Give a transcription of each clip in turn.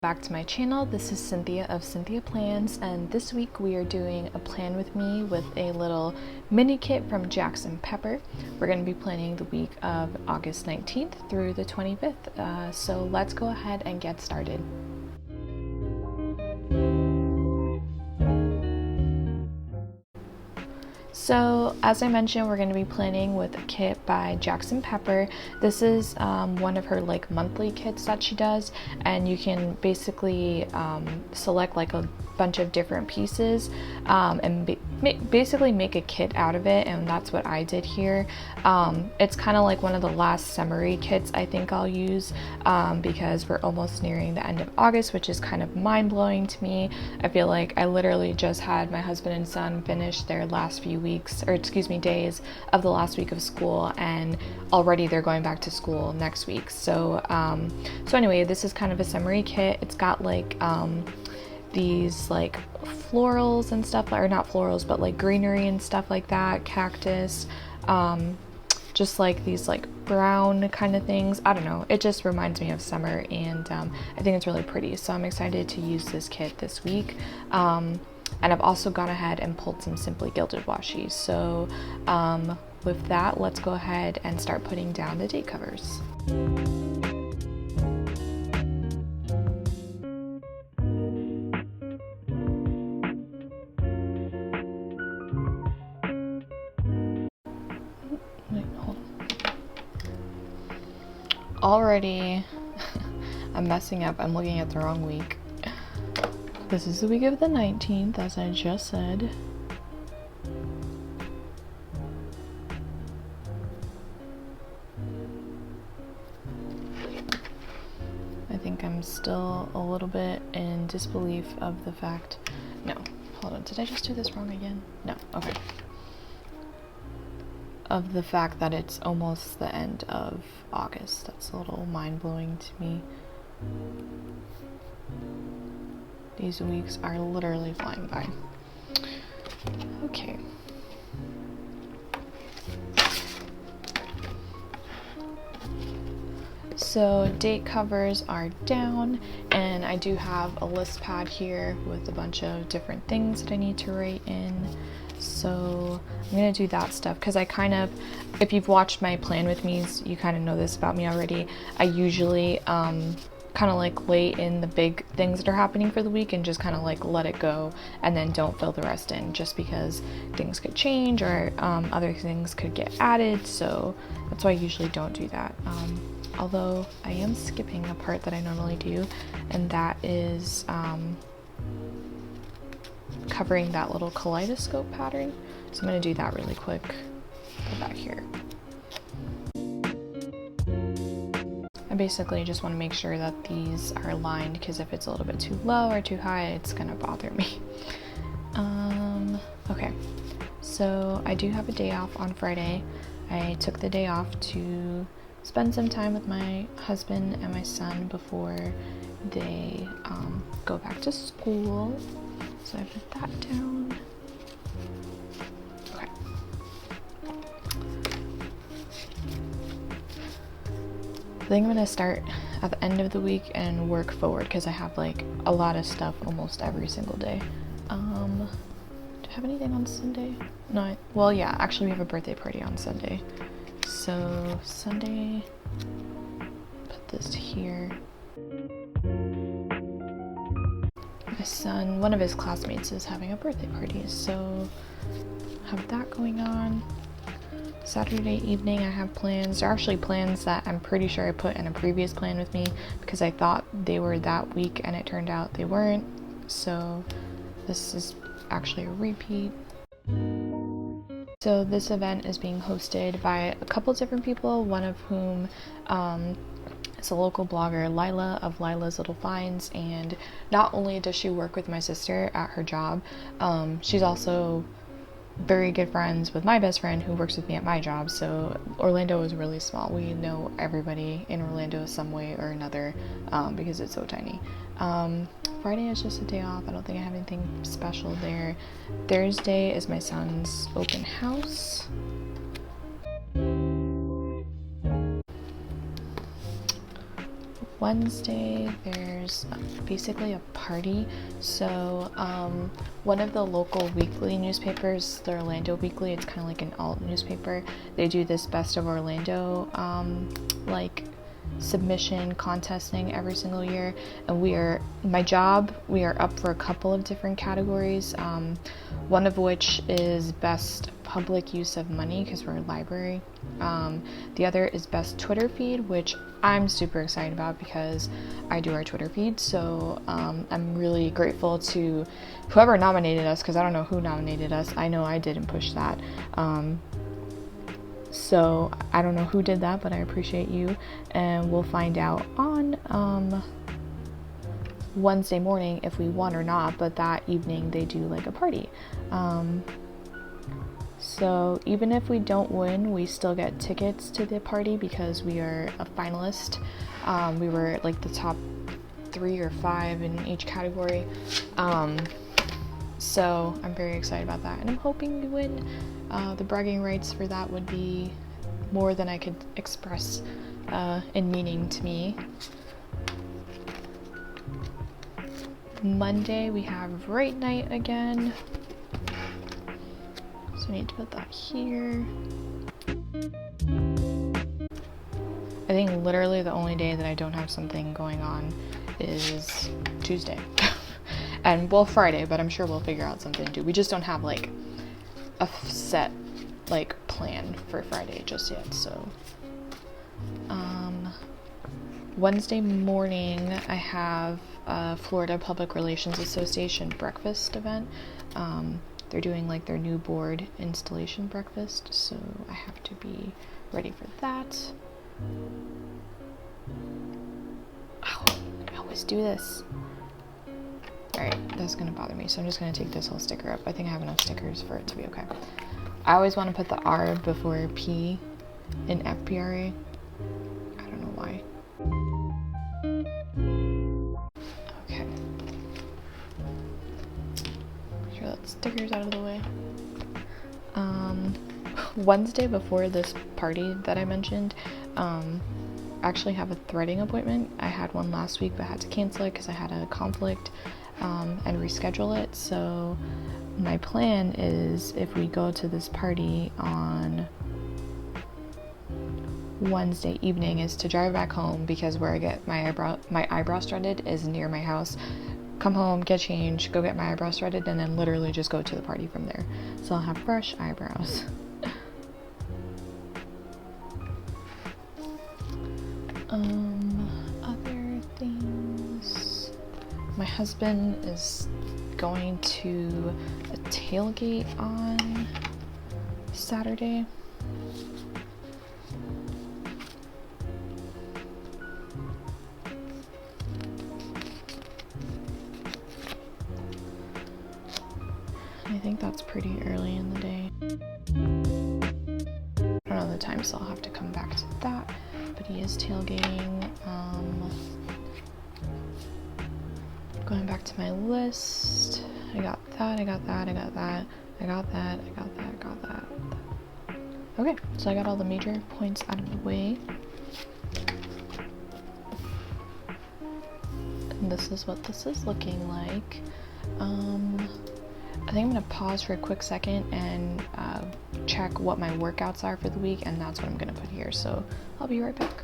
Back to my channel. This is Cynthia of Cynthia Plans, and this week we are doing a plan with me with a little mini kit from Jax and Pepper. We're going to be planning the week of August 19th through the 25th, so let's go ahead and get started. So as I mentioned, we're going to be planning with a kit by Jax and Pepper. This is one of her like monthly kits that she does, and you can basically select like a bunch of different pieces and basically make a kit out of it, and that's what I did here. It's kind of like one of the last summery kits I think I'll use because we're almost nearing the end of August, which is kind of mind-blowing to me. I feel like I literally just had my husband and son finish their last few weeks, or excuse me, days of the last week of school, and already they're going back to school next week. So anyway, this is kind of a summery kit. It's got like these like florals and stuff, or not florals, but like greenery and stuff like that, cactus, just like these like brown kind of things. I don't know, it just reminds me of summer, and I think it's really pretty, so I'm excited to use this kit this week. And I've also gone ahead and pulled some Simply Gilded washi. So with that, let's go ahead and start putting down the date covers. Wait, hold on. Already, I'm messing up. I'm looking at the wrong week. This is the week of the 19th, as I just said. I think I'm still a little bit in disbelief of the fact. No, hold on. Did I just do this wrong again? No, okay. Of the fact that it's almost the end of August. That's a little mind-blowing to me. These weeks are literally flying by. Okay. So date covers are down, and I do have a list pad here with a bunch of different things that I need to write in. So I'm gonna do that stuff because I kind of, if you've watched my plan with me's, you kind of know this about me already. I usually kind of like lay in the big things that are happening for the week and just kind of like let it go, and then don't fill the rest in, just because things could change or other things could get added. So that's why I usually don't do that. Although I am skipping a part that I normally do, and that is covering that little kaleidoscope pattern. So I'm going to do that really quick. Put that here. I basically just want to make sure that these are aligned, because if it's a little bit too low or too high, it's going to bother me. Okay, so I do have a day off on Friday. I took the day off to spend some time with my husband and my son before they go back to school. So I put that down. Okay. I think I'm gonna start at the end of the week and work forward, because I have like a lot of stuff almost every single day. Do I have anything on Sunday? No, well, yeah, actually we have a birthday party on Sunday. So Sunday, put this here. My son, one of his classmates is having a birthday party, so have that going on. Saturday evening I have plans. They're actually plans that I'm pretty sure I put in a previous plan with me, because I thought they were that week and it turned out they weren't. So this is actually a repeat. So this event is being hosted by a couple different people, one of whom is a local blogger, Lila of Lila's Little Finds, and not only does she work with my sister at her job, she's also very good friends with my best friend who works with me at my job. So Orlando is really small. We know everybody in Orlando some way or another because it's so tiny. Friday is just a day off. I don't think I have anything special there. Thursday is my son's open house. Wednesday, there's basically a party. So one of the local weekly newspapers, the Orlando Weekly, it's kind of like an alt newspaper. They do this Best of Orlando like submission contest thing every single year, and we are up for a couple of different categories, one of which is best public use of money because we're a library. The other is best Twitter feed, which I'm super excited about because I do our Twitter feed. So I'm really grateful to whoever nominated us, because I don't know who nominated us. I know I didn't push that. So I don't know who did that, but I appreciate you, and we'll find out on Wednesday morning if we won or not. But that evening they do like a party. So even if we don't win, we still get tickets to the party because we are a finalist. We were like the top 3 or 5 in each category. So I'm very excited about that, and I'm hoping we win. The bragging rights for that would be more than I could express in meaning to me. Monday we have Rate Night again. So I need to put that here. I think literally the only day that I don't have something going on is Tuesday. And well, Friday, but I'm sure we'll figure out something to do. We just don't have like a set like plan for Friday just yet. So Wednesday morning I have a Florida Public Relations Association breakfast event. They're doing like their new board installation breakfast, so I have to be ready for that. Oh, I always do this. Alright, that's gonna bother me, so I'm just gonna take this whole sticker up. I think I have enough stickers for it to be okay. I always want to put the R before P in FPRA. I don't know why. Okay. Make sure that stickers out of the way. Wednesday before this party that I mentioned, I actually have a threading appointment. I had one last week but had to cancel it because I had a conflict and reschedule it. So my plan is, if we go to this party on Wednesday evening, is to drive back home, because where I get my eyebrows threaded is near my house. Come home, get changed, go get my eyebrows threaded, and then literally just go to the party from there. So I'll have fresh eyebrows. Other things. My husband is going to a tailgate on Saturday. I think that's pretty early in the day. I don't know the time, so I'll have to come back to that. But he is tailgating. Going back to my list. I got that, I got that, I got that, I got that, I got that, I got that. Okay, so I got all the major points out of the way. And this is what this is looking like. I think I'm gonna pause for a quick second and check what my workouts are for the week, and that's what I'm gonna put here, so I'll be right back.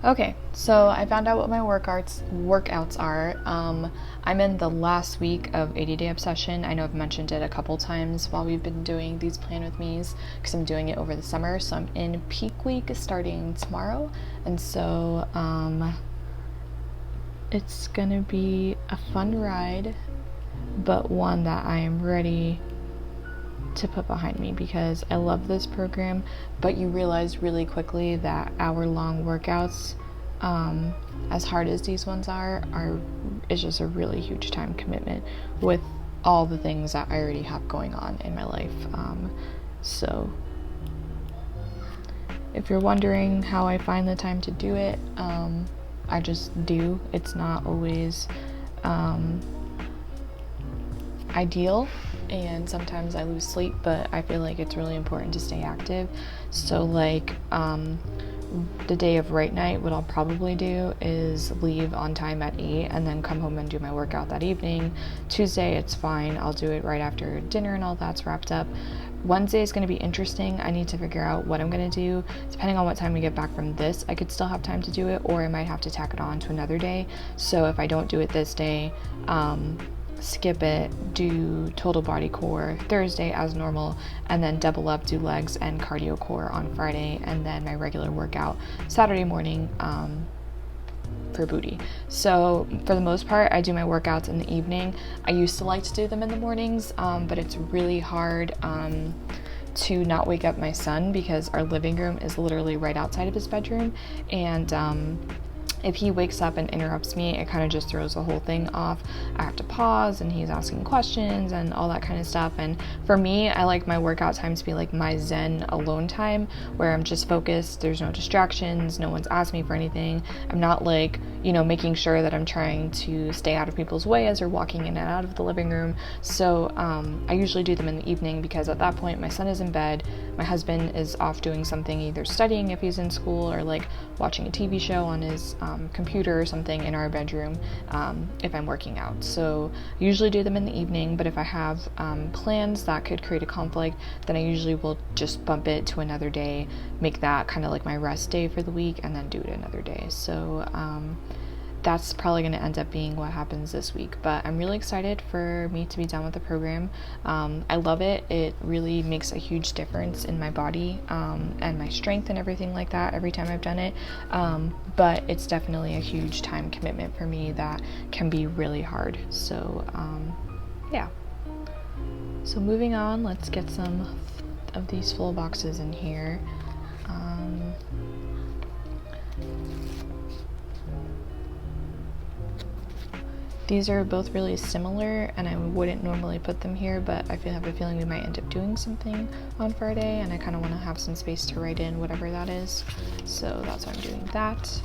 Okay, so I found out what my workouts are. I'm in the last week of 80-Day Obsession. I know I've mentioned it a couple times while we've been doing these Plan With Me's, because I'm doing it over the summer. So I'm in peak week starting tomorrow, and so it's gonna be a fun ride, but one that I am ready to put behind me, because I love this program, but you realize really quickly that hour-long workouts, as hard as these ones are is just a really huge time commitment with all the things that I already have going on in my life. So if you're wondering how I find the time to do it, I just do. It's not always ideal, and sometimes I lose sleep, but I feel like it's really important to stay active. So like the day of raid night, what I'll probably do is leave on time at 8 and then come home and do my workout that evening. Tuesday, it's fine. I'll do it right after dinner and all that's wrapped up. Wednesday is going to be interesting. I need to figure out what I'm going to do. Depending on what time we get back from this, I could still have time to do it, or I might have to tack it on to another day. So if I don't do it this day, skip it, do total body core Thursday as normal, and then double up, do legs and cardio core on Friday, and then my regular workout Saturday morning for booty. So for the most part, I do my workouts in the evening. I used to like to do them in the mornings, but it's really hard to not wake up my son, because our living room is literally right outside of his bedroom, and if he wakes up and interrupts me, it kind of just throws the whole thing off. I have to pause, and he's asking questions and all that kind of stuff. And for me, I like my workout time to be like my zen alone time, where I'm just focused. There's no distractions. No one's asked me for anything. I'm not like, making sure that I'm trying to stay out of people's way as they're walking in and out of the living room. So I usually do them in the evening, because at that point my son is in bed. My husband is off doing something, either studying if he's in school, or like watching a TV show on his computer or something in our bedroom if I'm working out. So I usually do them in the evening, but if I have plans that could create a conflict, then I usually will just bump it to another day, make that kind of like my rest day for the week, and then do it another day. So that's probably going to end up being what happens this week, but I'm really excited for me to be done with the program. I love it. It really makes a huge difference in my body and my strength and everything like that every time I've done it, but it's definitely a huge time commitment for me that can be really hard. So yeah. So moving on, let's get some of these full boxes in here. These are both really similar, and I wouldn't normally put them here, but I have a feeling we might end up doing something on Friday, and I kind of want to have some space to write in whatever that is. So that's why I'm doing that.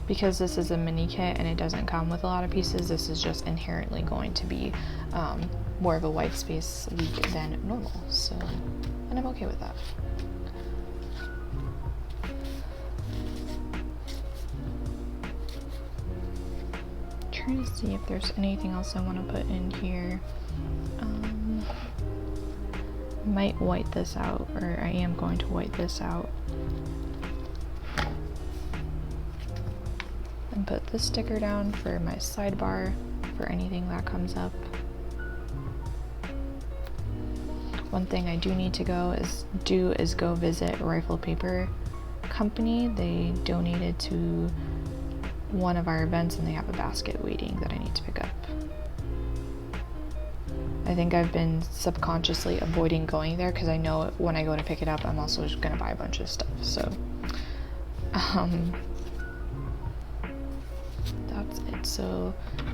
Because this is a mini kit and it doesn't come with a lot of pieces, this is just inherently going to be more of a white space week than normal. So, and I'm okay with that. Trying to see if there's anything else I want to put in here. Might white this out, or I am going to white this out. And put this sticker down for my sidebar for anything that comes up. One thing I do need to go is go visit Rifle Paper Company. They donated to one of our events, and they have a basket waiting that I need to pick up. I think I've been subconsciously avoiding going there, because I know when I go to pick it up, I'm also just gonna buy a bunch of stuff. So that's it. So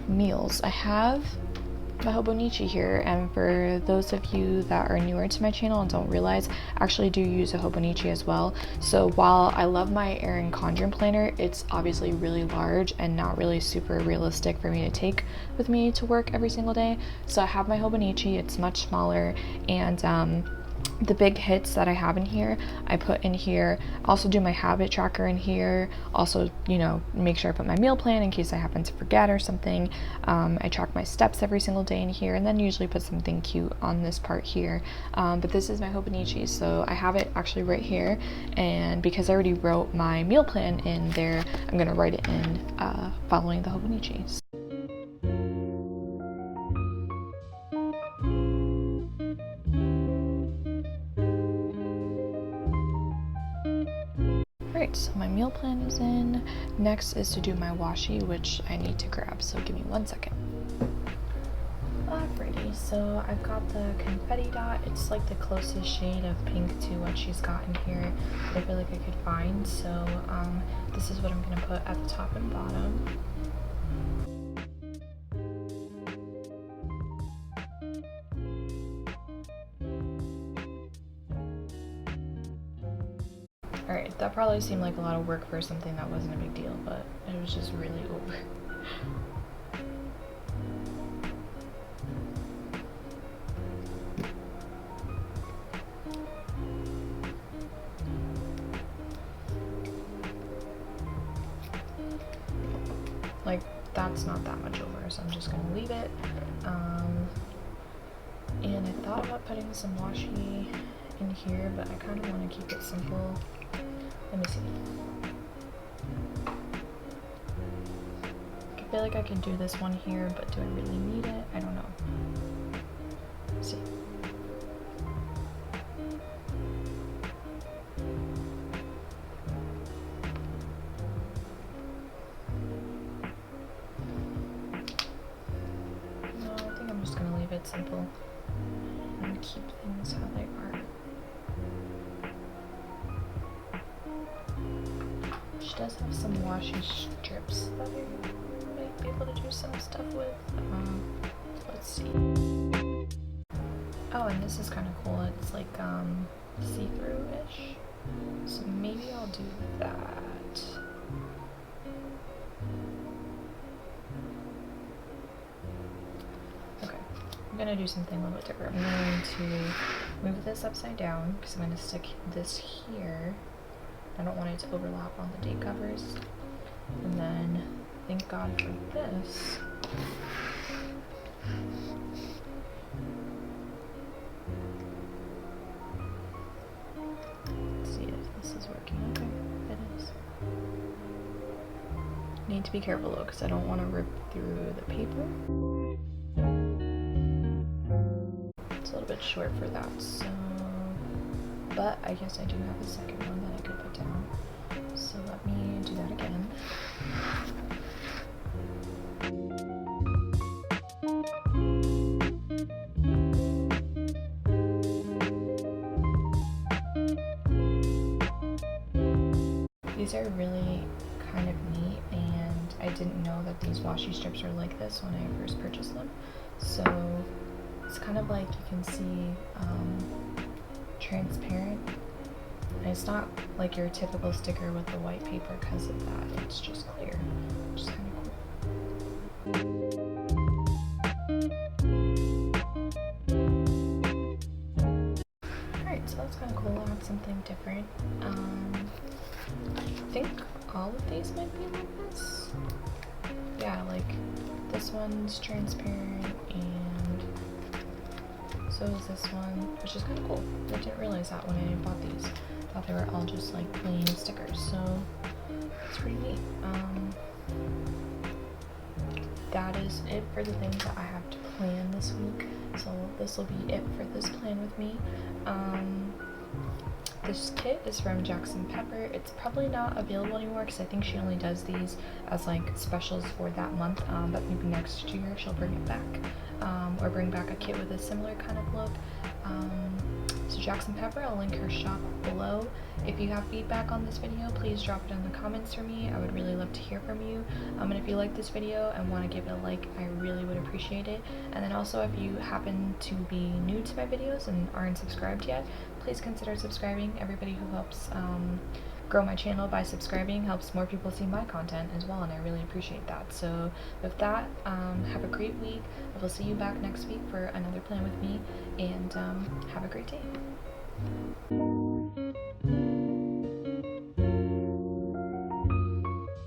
meals, I have my Hobonichi here, and for those of you that are newer to my channel and don't realize, I actually do use a Hobonichi as well. So while I love my Erin Condren planner, it's obviously really large and not really super realistic for me to take with me to work every single day. So I have my Hobonichi, it's much smaller, and the big hits that I have in here, I put in here. Also do my habit tracker in here. Also, make sure I put my meal plan in case I happen to forget or something. I track my steps every single day in here, and then usually put something cute on this part here. But this is my Hobonichi, so I have it actually right here. And because I already wrote my meal plan in there, I'm gonna write it in following the Hobonichi. Alright, so my meal plan is in. Next is to do my washi, which I need to grab, so give me 1 second. Alrighty, so I've got the confetti dot. It's like the closest shade of pink to what she's got in here that I feel like I could find. So this is what I'm going to put at the top and bottom. Alright, that probably seemed like a lot of work for something that wasn't a big deal, but it was just really over. like that's not that much over, so I'm just gonna leave it. And I thought about putting some washi in here, but I kind of want to keep it simple. Let me see. I feel like I could do this one here, but do I really need it? I don't know. Let's see. No, I think I'm just gonna leave it simple and keep things how they are. She does have some washi strips that I might be able to do some stuff with. Let's see. Oh, and this is kind of cool. It's like see-through-ish. So maybe I'll do that. Okay, I'm gonna do something a little bit different. I'm going to move this upside down because I'm going to stick this here. I don't want it to overlap on the date covers. And then, thank God for this. Let's see if this is working. Okay, it is. Need to be careful though, because I don't want to rip through the paper. It's a little bit short for that, so... But I guess I do have a second one that I could put down. So let me do that again. These are really kind of neat, and I didn't know that these washi strips are like this when I first purchased them. So it's kind of like you can see transparent. And it's not like your typical sticker with the white paper because of that. It's just clear, which is kind of cool. Alright, so that's kind of cool. I have something different. I think all of these might be like this. Yeah, like this one's transparent and so is this one, which is kind of cool. I didn't realize that when I bought these. I thought they were all just like plain stickers, so it's pretty neat. That is it for the things that I have to plan this week. So this will be it for this plan with me. This kit is from Jax and Pepper. It's probably not available anymore because I think she only does these as like specials for that month, but maybe next year she'll bring it back, or bring back a kit with a similar kind of look. So Jax and Pepper, I'll link her shop below. If you have feedback on this video, please drop it in the comments for me. I would really love to hear from you. And if you like this video and want to give it a like, I really would appreciate it. And then also, if you happen to be new to my videos and aren't subscribed yet, please consider subscribing. Everybody who helps grow my channel by subscribing helps more people see my content as well, and I really appreciate that. So with that, have a great week. I will see you back next week for another plan with me, and have a great day.